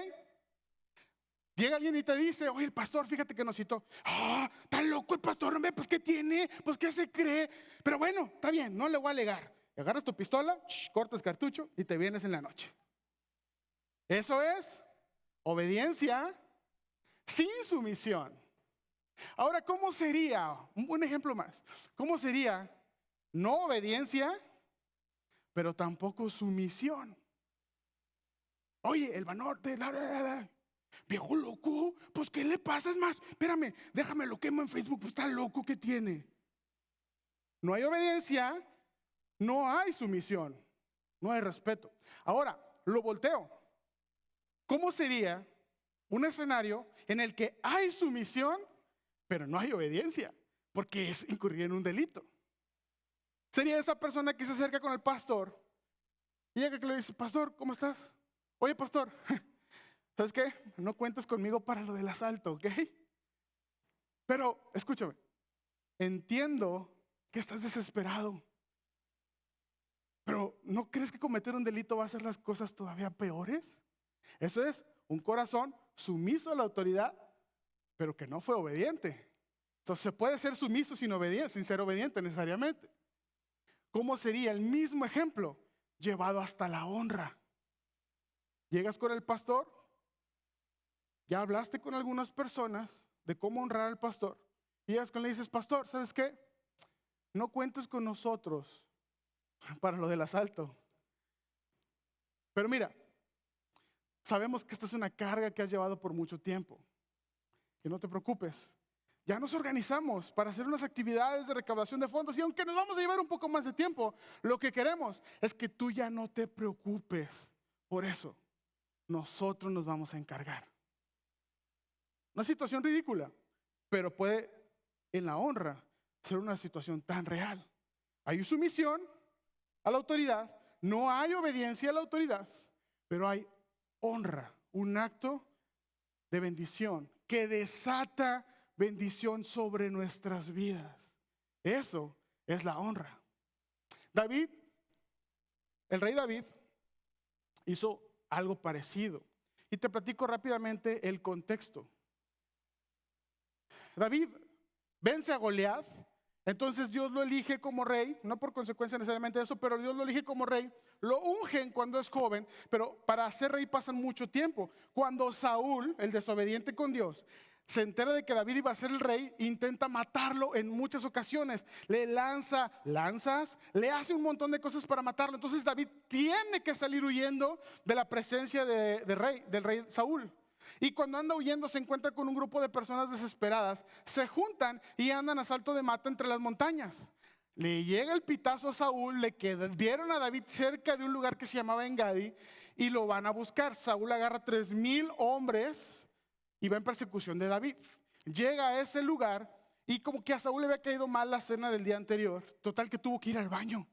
Llega alguien y te dice, oye, el pastor, fíjate que nos citó. ¡Ah, está loco el pastor! Hombre, pues ¿qué tiene? Pues ¿qué se cree? Pero bueno, está bien, no le voy a alegar. Agarras tu pistola, cortas cartucho y te vienes en la noche. Eso es obediencia sin sumisión. Ahora, ¿cómo sería? Un ejemplo más. ¿Cómo sería no obediencia, pero tampoco sumisión? Oye, el Banorte, viejo loco, pues ¿qué le pasa? Es más, espérame, déjame lo quemo en Facebook, pues está loco, ¿qué tiene? No hay obediencia, no hay sumisión, no hay respeto. Ahora, lo volteo. ¿Cómo sería un escenario en el que hay sumisión, pero no hay obediencia? Porque es incurrir en un delito. Sería esa persona que se acerca con el pastor y llega que le dice, pastor, ¿cómo estás? Oye, pastor, ¿sabes qué? No cuentes conmigo para lo del asalto, ¿ok? Pero, escúchame, entiendo que estás desesperado, pero ¿no crees que cometer un delito va a hacer las cosas todavía peores? Eso es un corazón sumiso a la autoridad, pero que no fue obediente. Entonces se puede ser sumiso sin obediencia, sin ser obediente necesariamente. ¿Cómo sería el mismo ejemplo llevado hasta la honra? Llegas con el pastor, ya hablaste con algunas personas de cómo honrar al pastor, y llegas con él y le dices, pastor, ¿sabes qué? No cuentes con nosotros para lo del asalto. Pero mira, sabemos que esta es una carga que has llevado por mucho tiempo. Que no te preocupes. Ya nos organizamos para hacer unas actividades de recaudación de fondos y aunque nos vamos a llevar un poco más de tiempo, lo que queremos es que tú ya no te preocupes por eso. Nosotros nos vamos a encargar. Una situación ridícula, pero puede en la honra ser una situación tan real. Hay sumisión a la autoridad, no hay obediencia a la autoridad, pero hay honra, un acto de bendición que desata bendición sobre nuestras vidas. Eso es la honra. David, el rey David, hizo algo parecido. Y te platico rápidamente el contexto. David vence a Goliat, entonces Dios lo elige como rey, no por consecuencia necesariamente de eso, pero Dios lo elige como rey, lo ungen cuando es joven, pero para ser rey pasan mucho tiempo. Cuando Saúl, el desobediente con Dios, se entera de que David iba a ser el rey, intenta matarlo en muchas ocasiones, le lanza lanzas, le hace un montón de cosas para matarlo. Entonces David tiene que salir huyendo de la presencia del rey Saúl. Y cuando anda huyendo se encuentra con un grupo de personas desesperadas, se juntan y andan a salto de mata entre las montañas. Le llega el pitazo a Saúl, vieron a David cerca de un lugar que se llamaba Engadi y lo van a buscar. Saúl agarra 3,000 hombres y va en persecución de David. Llega a ese lugar y como que a Saúl le había caído mal la cena del día anterior. Total que tuvo que ir al baño.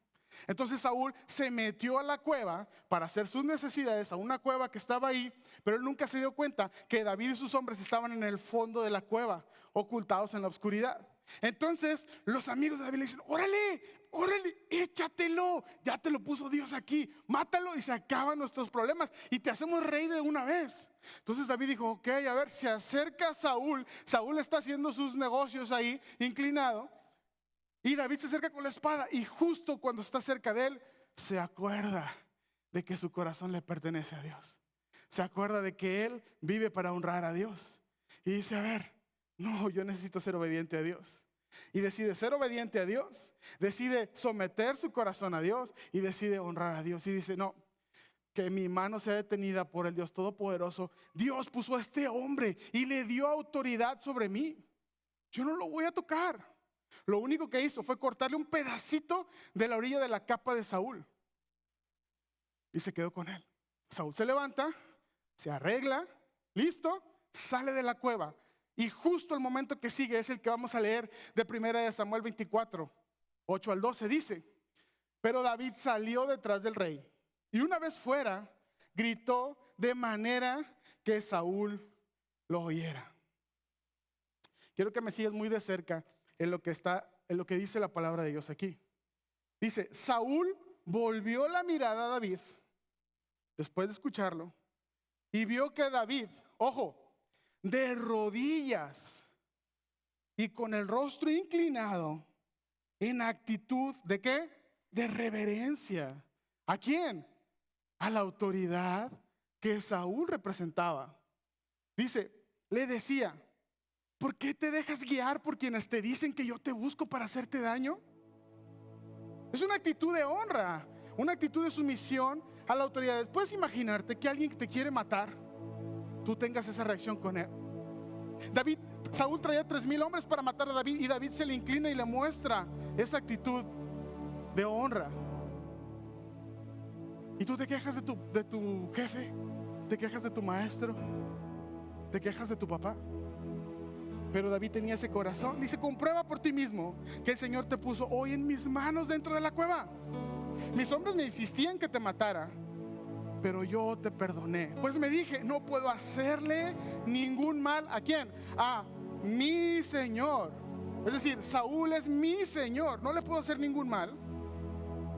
Entonces Saúl se metió a la cueva para hacer sus necesidades, a una cueva que estaba ahí, pero él nunca se dio cuenta que David y sus hombres estaban en el fondo de la cueva, ocultados en la oscuridad. Entonces los amigos de David le dicen, órale, échatelo, ya te lo puso Dios aquí, mátalo y se acaban nuestros problemas y te hacemos rey de una vez. Entonces David dijo, ok, a ver, se acerca Saúl está haciendo sus negocios ahí, inclinado. Y David se acerca con la espada y justo cuando está cerca de él, se acuerda de que su corazón le pertenece a Dios. Se acuerda de que él vive para honrar a Dios. Y dice, a ver, no, yo necesito ser obediente a Dios. Y decide ser obediente a Dios, decide someter su corazón a Dios y decide honrar a Dios. Y dice, no, que mi mano sea detenida por el Dios Todopoderoso. Dios puso a este hombre y le dio autoridad sobre mí. Yo no lo voy a tocar. Lo único que hizo fue cortarle un pedacito de la orilla de la capa de Saúl. Y se quedó con él. Saúl se levanta, se arregla, listo, sale de la cueva. Y justo el momento que sigue es el que vamos a leer de 1 Samuel 24, 8 al 12. Dice, pero David salió detrás del rey. Y una vez fuera, gritó de manera que Saúl lo oyera. Quiero que me sigas muy de cerca en lo que dice la palabra de Dios aquí. Dice, Saúl volvió la mirada a David, después de escucharlo, y vio que David, ojo, de rodillas y con el rostro inclinado, en actitud ¿de qué? De reverencia. ¿A quién? A la autoridad que Saúl representaba. Dice, le decía, ¿por qué te dejas guiar por quienes te dicen que yo te busco para hacerte daño? Es una actitud de honra, una actitud de sumisión a la autoridad. ¿Puedes imaginarte que alguien que te quiere matar, tú tengas esa reacción con él? Saúl traía 3,000 hombres para matar a David y David se le inclina y le muestra esa actitud de honra. Y tú te quejas de tu jefe, te quejas de tu maestro, te quejas de tu papá. Pero David tenía ese corazón. Dice, comprueba por ti mismo que el Señor te puso hoy en mis manos dentro de la cueva. Mis hombres me insistían que te matara, pero yo te perdoné. Pues me dije, no puedo hacerle ningún mal. ¿A quién? A mi Señor. Es decir, Saúl es mi Señor. No le puedo hacer ningún mal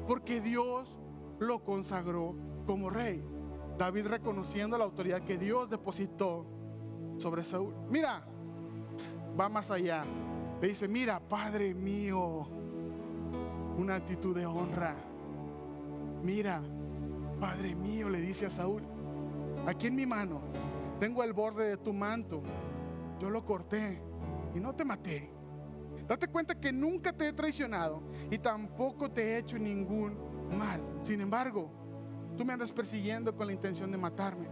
porque Dios lo consagró como rey. David reconociendo la autoridad que Dios depositó sobre Saúl. Mira, va más allá. Le dice, mira, Padre mío, una actitud de honra. Mira, Padre mío, le dice a Saúl, aquí en mi mano tengo el borde de tu manto. Yo lo corté y no te maté. Date cuenta que nunca te he traicionado y tampoco te he hecho ningún mal. Sin embargo, tú me andas persiguiendo con la intención de matarme.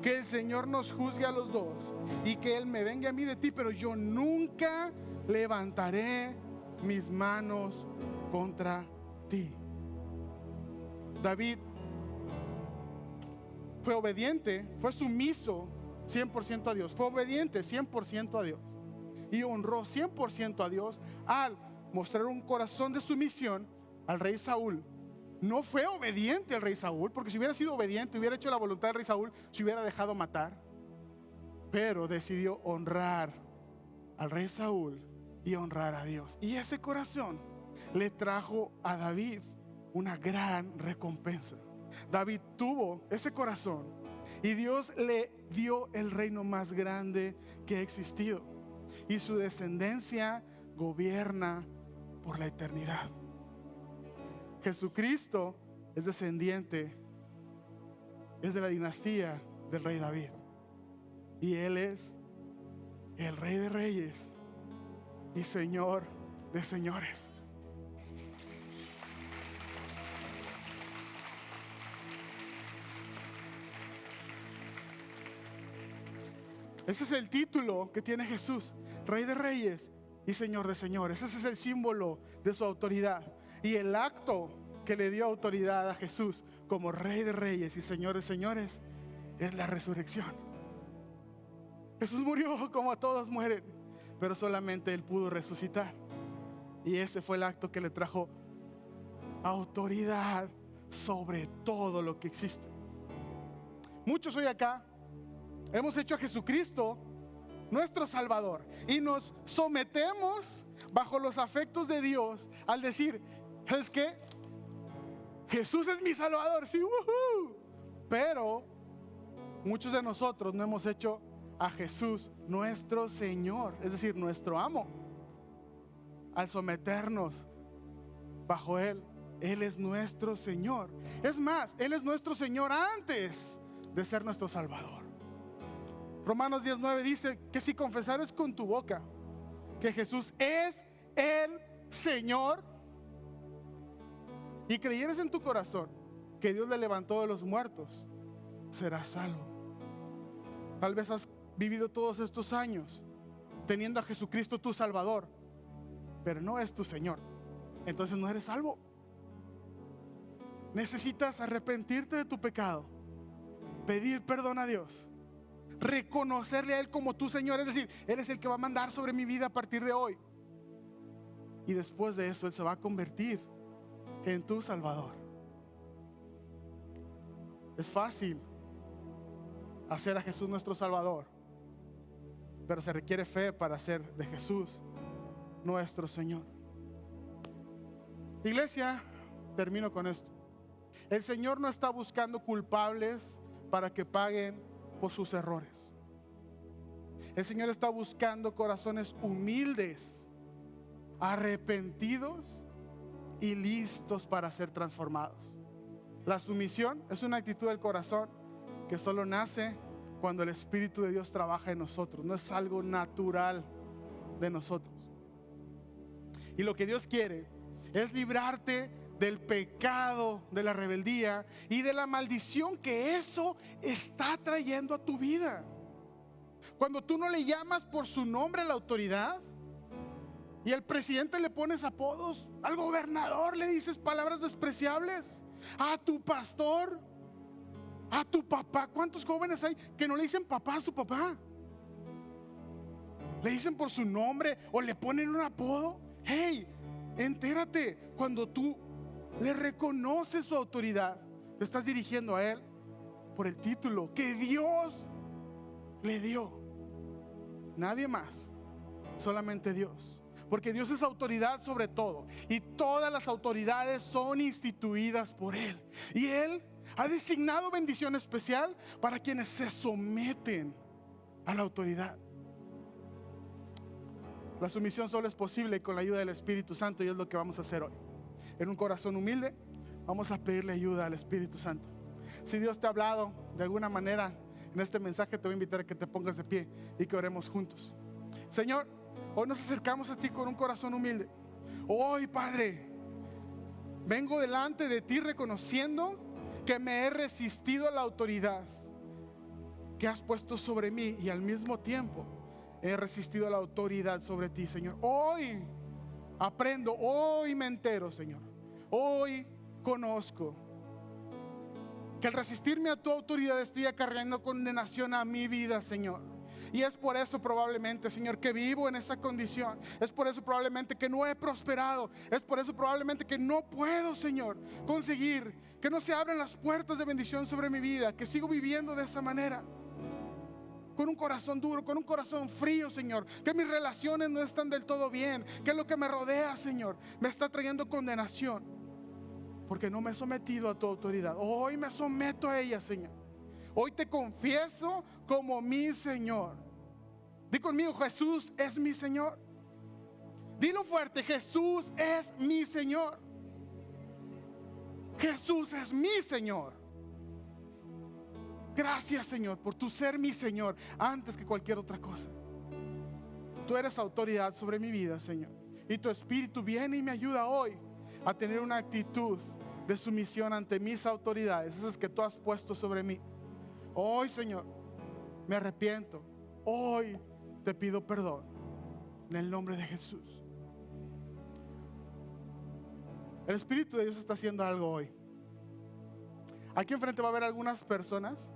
Que el Señor nos juzgue a los dos y que Él me venga a mí de ti, pero yo nunca levantaré mis manos contra ti. David fue obediente, fue sumiso 100% a Dios, fue obediente 100% a Dios y honró 100% a Dios al mostrar un corazón de sumisión al rey Saúl. No fue obediente al rey Saúl, porque si hubiera sido obediente, hubiera hecho la voluntad del rey Saúl, se hubiera dejado matar. Pero decidió honrar al rey Saúl y honrar a Dios. Y ese corazón le trajo a David una gran recompensa. David tuvo ese corazón y Dios le dio el reino más grande que ha existido. Y su descendencia gobierna por la eternidad. Jesucristo es descendiente, es de la dinastía del rey David. Y Él es el Rey de Reyes y Señor de Señores. Ese es el título que tiene Jesús, Rey de Reyes y Señor de Señores. Ese es el símbolo de su autoridad. Y el acto que le dio autoridad a Jesús como Rey de Reyes y Señor de Señores es la resurrección. Jesús murió como todos mueren, pero solamente Él pudo resucitar. Y ese fue el acto que le trajo autoridad sobre todo lo que existe. Muchos hoy acá hemos hecho a Jesucristo nuestro Salvador y nos sometemos bajo los afectos de Dios al decir, ¿sabes qué? Jesús es mi Salvador, sí, pero muchos de nosotros no hemos hecho a Jesús nuestro Señor, es decir, nuestro amo. Al someternos bajo Él, Él es nuestro Señor. Es más, Él es nuestro Señor antes de ser nuestro Salvador. Romanos 10:9 dice que si confesares con tu boca que Jesús es el Señor y creyeres en tu corazón que Dios le levantó de los muertos, serás salvo. Tal vez has vivido todos estos años teniendo a Jesucristo tu Salvador, pero no es tu Señor. Entonces no eres salvo. Necesitas arrepentirte de tu pecado, pedir perdón a Dios, reconocerle a Él como tu Señor, es decir, Él es el que va a mandar sobre mi vida a partir de hoy. Y después de eso Él se va a convertir en tu Salvador. Es fácil hacer a Jesús nuestro Salvador, pero se requiere fe para hacer de Jesús nuestro Señor. Iglesia, termino con esto. El Señor no está buscando culpables para que paguen por sus errores. El Señor está buscando corazones humildes, arrepentidos y listos para ser transformados. La sumisión es una actitud del corazón que solo nace cuando el Espíritu de Dios trabaja en nosotros. No es algo natural de nosotros. Y lo que Dios quiere es librarte del pecado, de la rebeldía y de la maldición que eso está trayendo a tu vida. Cuando tú no le llamas por su nombre a la autoridad y al presidente le pones apodos, al gobernador le dices palabras despreciables, a tu pastor, a tu papá. ¿Cuántos jóvenes hay que no le dicen papá a su papá? Le dicen por su nombre o le ponen un apodo. Hey, entérate, cuando tú le reconoces su autoridad, te estás dirigiendo a Él por el título que Dios le dio. Nadie más, solamente Dios. Porque Dios es autoridad sobre todo, y todas las autoridades son instituidas por Él. Y Él ha designado bendición especial para quienes se someten a la autoridad. La sumisión solo es posible con la ayuda del Espíritu Santo, y es lo que vamos a hacer hoy. En un corazón humilde vamos a pedirle ayuda al Espíritu Santo. Si Dios te ha hablado de alguna manera en este mensaje, te voy a invitar a que te pongas de pie y que oremos juntos. Señor, hoy nos acercamos a ti con un corazón humilde. Hoy, Padre, vengo delante de ti reconociendo que me he resistido a la autoridad que has puesto sobre mí, y al mismo tiempo he resistido a la autoridad sobre ti, Señor. Hoy aprendo, hoy me entero, Señor. Hoy conozco que al resistirme a tu autoridad estoy acarreando condenación a mi vida, Señor. Y es por eso probablemente, Señor, que vivo en esa condición. Es por eso probablemente que no he prosperado. Es por eso probablemente que no puedo, Señor, conseguir que no se abran las puertas de bendición sobre mi vida, que sigo viviendo de esa manera, con un corazón duro, con un corazón frío, Señor. Que mis relaciones no están del todo bien, que lo que me rodea, Señor, me está trayendo condenación, porque no me he sometido a tu autoridad. Hoy me someto a ella, Señor. Hoy te confieso como mi Señor. Di conmigo: Jesús es mi Señor. Dilo fuerte: Jesús es mi Señor. Jesús es mi Señor. Gracias, Señor, por tu ser mi Señor antes que cualquier otra cosa. Tú eres autoridad sobre mi vida, Señor, y tu Espíritu viene y me ayuda hoy a tener una actitud de sumisión ante mis autoridades, esas que tú has puesto sobre mí. Hoy, Señor, me arrepiento. Hoy te pido perdón en el nombre de Jesús. El Espíritu de Dios está haciendo algo hoy. Aquí enfrente va a haber algunas personas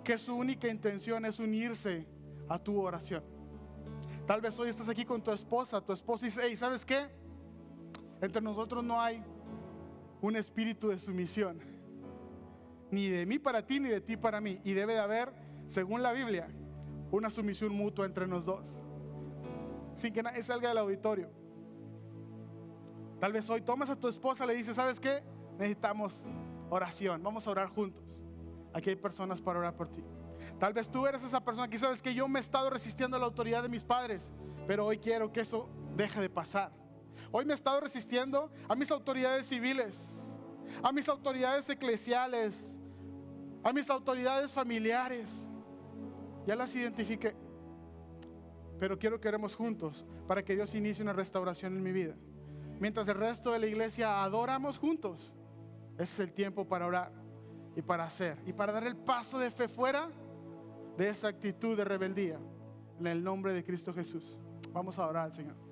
que su única intención es unirse a tu oración. Tal vez hoy estás aquí con tu esposa dice: hey, ¿sabes qué? Entre nosotros no hay un espíritu de sumisión, ni de mí para ti, ni de ti para mí. Y debe de haber, según la Biblia, una sumisión mutua entre los dos, sin que nadie salga del auditorio. Tal vez hoy tomas a tu esposa, le dices: ¿sabes qué? Necesitamos oración, vamos a orar juntos. Aquí hay personas para orar por ti. Tal vez tú eres esa persona que sabes que yo me he estado resistiendo a la autoridad de mis padres, pero hoy quiero que eso deje de pasar. Hoy me he estado resistiendo a mis autoridades civiles, a mis autoridades eclesiales, a mis autoridades familiares. Ya las identifiqué, pero quiero que oremos juntos para que Dios inicie una restauración en mi vida. Mientras el resto de la iglesia adoramos juntos, ese es el tiempo para orar y para hacer y para dar el paso de fe fuera de esa actitud de rebeldía, en el nombre de Cristo Jesús. Vamos a orar al Señor.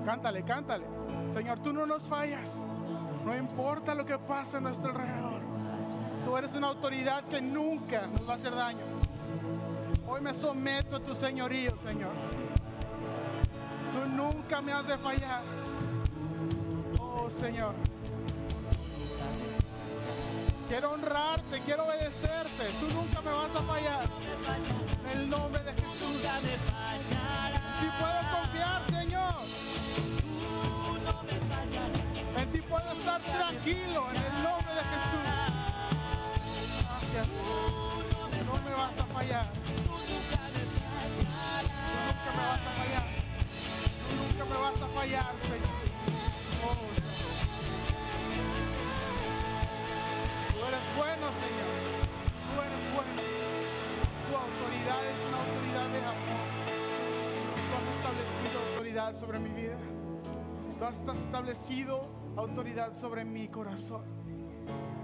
Cántale, cántale. Señor, tú no nos fallas. No importa lo que pase a nuestro alrededor. Tú eres una autoridad que nunca nos va a hacer daño. Hoy me someto a tu señorío, Señor. Tú nunca me has de fallar. Oh, Señor. Quiero honrarte, quiero obedecerte. Tú nunca me vas a fallar. En el nombre de Jesús. En ti puedo confiar, Señor. En ti puedo estar tranquilo, en el nombre de Jesús. Gracias. No me vas a fallar. Tú nunca me vas a fallar. Tú nunca me vas a fallar, Señor. Oh, tú eres bueno, Señor. Tú eres bueno. Tu autoridad es una autoridad de amor. Tú has establecido autoridad sobre mi vida. Tú has establecido autoridad sobre mi corazón.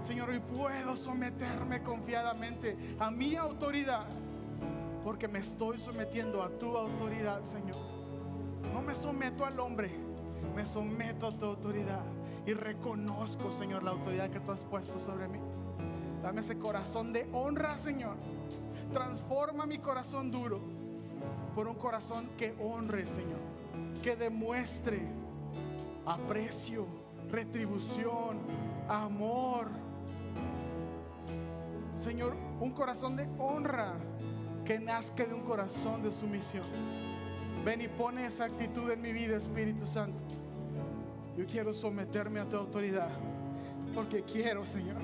Señor, hoy puedo someterme confiadamente a mi autoridad, porque me estoy sometiendo a tu autoridad, Señor. No me someto al hombre, me someto a tu autoridad y reconozco, Señor, la autoridad que tú has puesto sobre mí. Dame ese corazón de honra, Señor. Transforma mi corazón duro por un corazón que honre, Señor, que demuestre aprecio, retribución, amor. Señor, un corazón de honra que nazca de un corazón de sumisión. Ven y pone esa actitud en mi vida, Espíritu Santo. Yo quiero someterme a tu autoridad, porque quiero, Señor,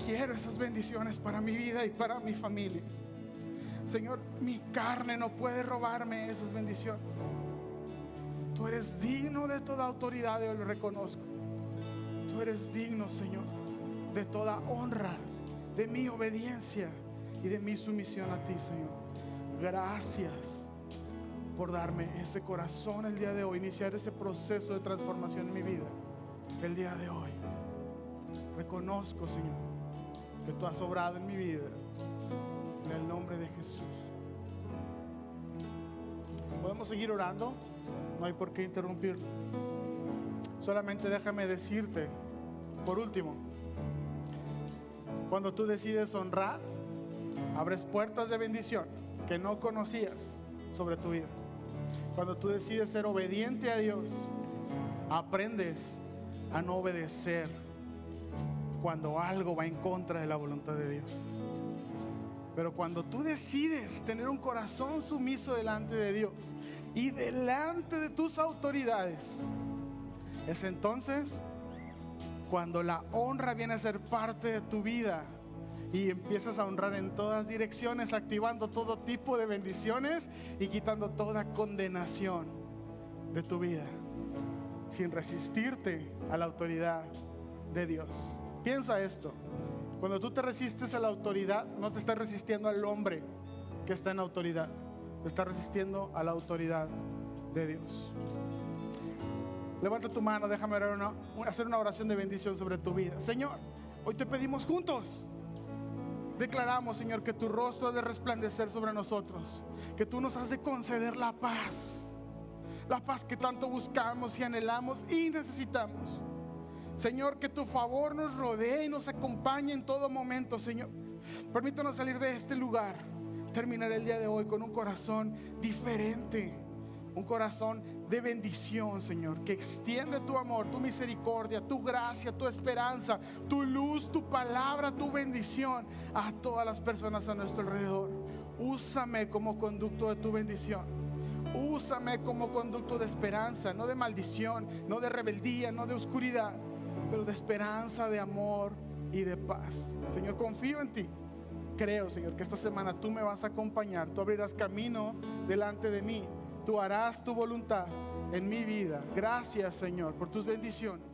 quiero esas bendiciones para mi vida y para mi familia. Señor, mi carne no puede robarme esas bendiciones. Tú eres digno de toda autoridad, yo lo reconozco. Tú eres digno, Señor, de toda honra, de mi obediencia y de mi sumisión a ti, Señor. Gracias por darme ese corazón el día de hoy, iniciar ese proceso de transformación en mi vida el día de hoy. Reconozco, Señor, que tú has obrado en mi vida, en el nombre de Jesús. ¿Podemos seguir orando? No hay por qué interrumpir. Solamente déjame decirte, por último, cuando tú decides honrar, abres puertas de bendición que no conocías sobre tu vida. Cuando tú decides ser obediente a Dios, aprendes a no obedecer cuando algo va en contra de la voluntad de Dios. Pero cuando tú decides tener un corazón sumiso delante de Dios y delante de tus autoridades, es entonces cuando la honra viene a ser parte de tu vida y empiezas a honrar en todas direcciones, activando todo tipo de bendiciones y quitando toda condenación de tu vida, sin resistirte a la autoridad de Dios. Piensa esto: cuando tú te resistes a la autoridad, no te estás resistiendo al hombre que está en autoridad, te estás resistiendo a la autoridad de Dios. Levanta tu mano, déjame hacer una oración de bendición sobre tu vida. Señor, hoy te pedimos juntos. Declaramos, Señor, que tu rostro ha de resplandecer sobre nosotros, que tú nos has de conceder la paz que tanto buscamos y anhelamos y necesitamos. Señor, que tu favor nos rodee y nos acompañe en todo momento, Señor. Permítanos salir de este lugar, terminar el día de hoy con un corazón diferente, un corazón de bendición, Señor, que extiende tu amor, tu misericordia, tu gracia, tu esperanza, tu luz, tu palabra, tu bendición a todas las personas a nuestro alrededor. Úsame como conducto de tu bendición. Úsame como conducto de esperanza, no de maldición, no de rebeldía, no de oscuridad, pero de esperanza, de amor y de paz. Señor, confío en ti. Creo, Señor, que esta semana tú me vas a acompañar. Tú abrirás camino delante de mí. Tú harás tu voluntad en mi vida. Gracias, Señor, por tus bendiciones.